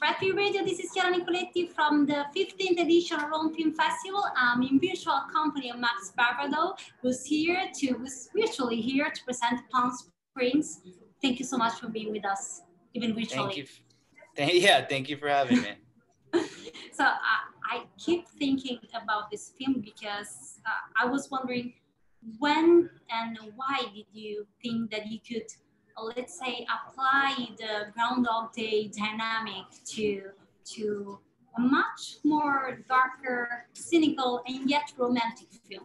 Rapid Radio, this is Chiara Nicoletti from the 15th edition Rome Film Festival. I'm in virtual company of Max Barbakow, who's virtually here to present Palm Springs. Thank you so much for being with us, even virtually. Thank you for having me. So I keep thinking about this film because I was wondering when and why did you think that you could, let's say, apply the Groundhog Day dynamic to a much more darker, cynical, and yet romantic film?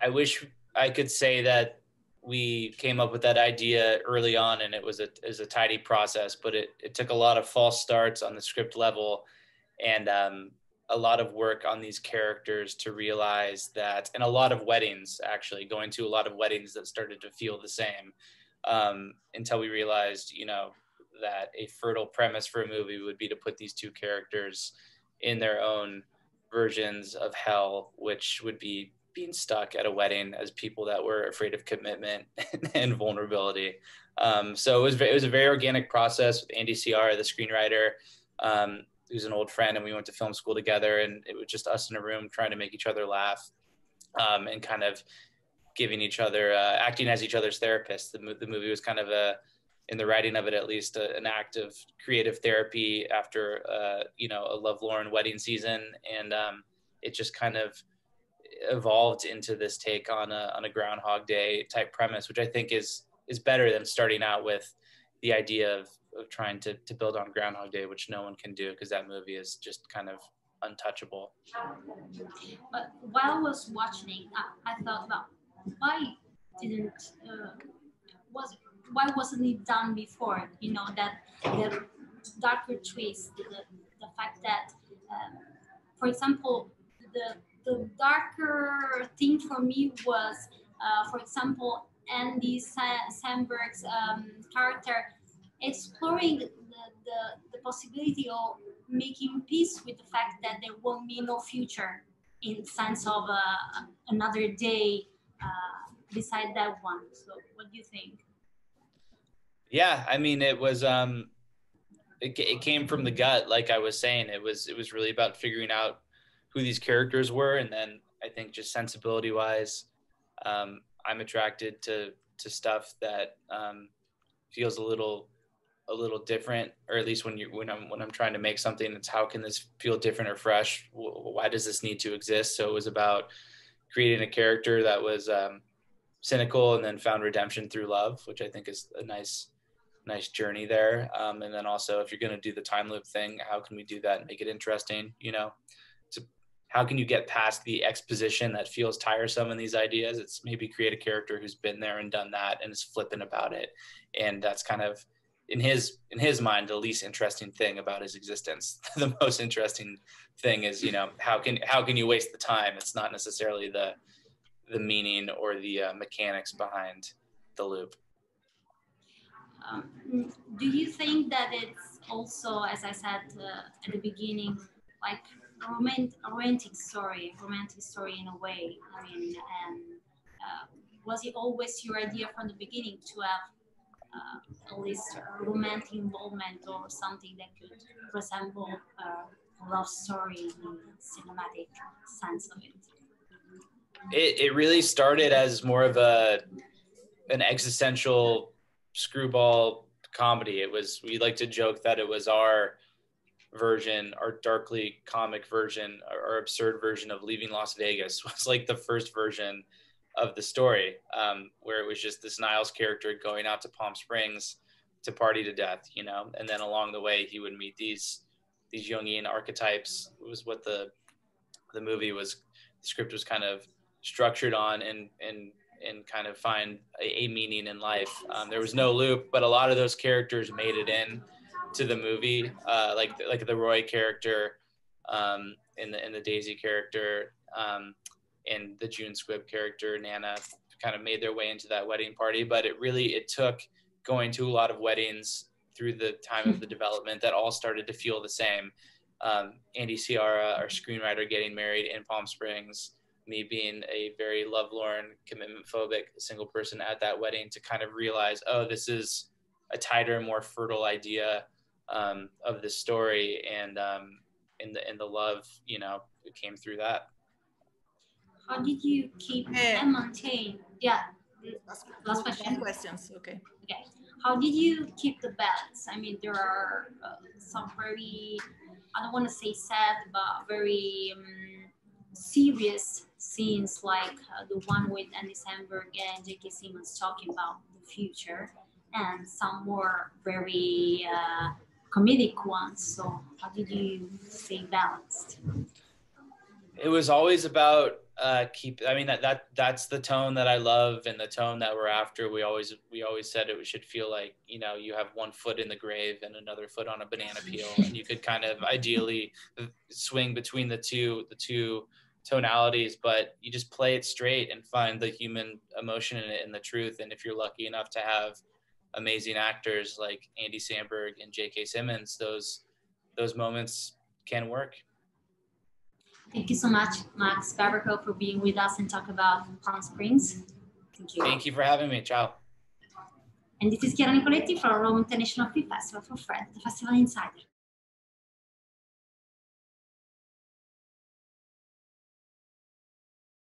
I wish I could say that we came up with that idea early on and it was a tidy process, but it took a lot of false starts on the script level and a lot of work on these characters to realize that, and a lot of weddings, actually going to a lot of weddings that started to feel the same until we realized, that a fertile premise for a movie would be to put these two characters in their own versions of hell, which would be being stuck at a wedding as people that were afraid of commitment and vulnerability. So it was a very organic process with Andy Ciara, the screenwriter, who's an old friend, and we went to film school together, and it was just us in a room trying to make each other laugh and kind of giving each other, acting as each other's therapists. The movie was kind of in the writing of it, at least, an act of creative therapy after, a lovelorn wedding season. And it just kind of evolved into this take on a Groundhog Day type premise, which I think is better than starting out with the idea of trying to build on Groundhog Day, which no one can do because that movie is just kind of untouchable. But while I was watching it, I thought, well, why wasn't it done before? That the darker twist, the fact that, for example, the darker thing for me was, for example, Andy Samberg's character exploring the possibility of making peace with the fact that there won't be no future in the sense of another day beside that one. So what do you think? Yeah, I mean, it was it came from the gut, like I was saying. It was really about figuring out who these characters were, and then I think just sensibility wise, I'm attracted to stuff that feels a little different, or at least when I'm trying to make something, it's how can this feel different or fresh? Why does this need to exist? So it was about creating a character that was cynical and then found redemption through love, which I think is a nice journey there. And then also, if you're going to do the time loop thing, how can we do that and make it interesting? How can you get past the exposition that feels tiresome in these ideas? It's maybe create a character who's been there and done that and is flippant about it. And that's kind of, in his mind, the least interesting thing about his existence. The most interesting thing is, how can you waste the time? It's not necessarily the meaning or the mechanics behind the loop. Do you think that it's also, as I said at the beginning, like a romantic story in a way? I mean, and was it always your idea from the beginning to have at least a romantic involvement or something that could resemble a love story in the cinematic sense of it? It really started as more of an existential screwball comedy. We like to joke that it was our darkly comic version, or absurd version of Leaving Las Vegas. Was like the first version of the story, where it was just this Niles character going out to Palm Springs to party to death, and then along the way he would meet these Jungian archetypes. It was what the script was kind of structured on, and kind of find a meaning in life. There was no loop, but a lot of those characters made it in to the movie, like the Roy character, and the Daisy character, and the June Squibb character, Nana, kind of made their way into that wedding party. But it took going to a lot of weddings through the time of the development that all started to feel the same. Andy Ciara, our screenwriter, getting married in Palm Springs, me being a very lovelorn, commitment-phobic single person at that wedding, to kind of realize, oh, this is a tighter, more fertile idea of the story, and in the love, you know, it came through that. How did you keep and maintain? Yeah, last question. Questions, okay. Okay. How did you keep the balance? I mean, there are some very, I don't want to say sad, but very serious scenes, like the one with Andy Samberg and J.K. Simmons talking about the future, and some more very comedic ones. So how did you stay balanced? It was always about I mean, that's the tone that I love, and the tone that we're after. We always said it should feel like, you know, you have one foot in the grave and another foot on a banana peel, and you could kind of ideally swing between the two tonalities, but you just play it straight and find the human emotion in it and the truth. And if you're lucky enough to have amazing actors like Andy Samberg and J.K. Simmons, those moments can work. Thank you so much, Max Barbakow, for being with us and talk about Palm Springs. Thank you. Thank you for having me. Ciao. And this is Chiara Nicoletti from Roma International Film Festival for Fred, the Festival Insider.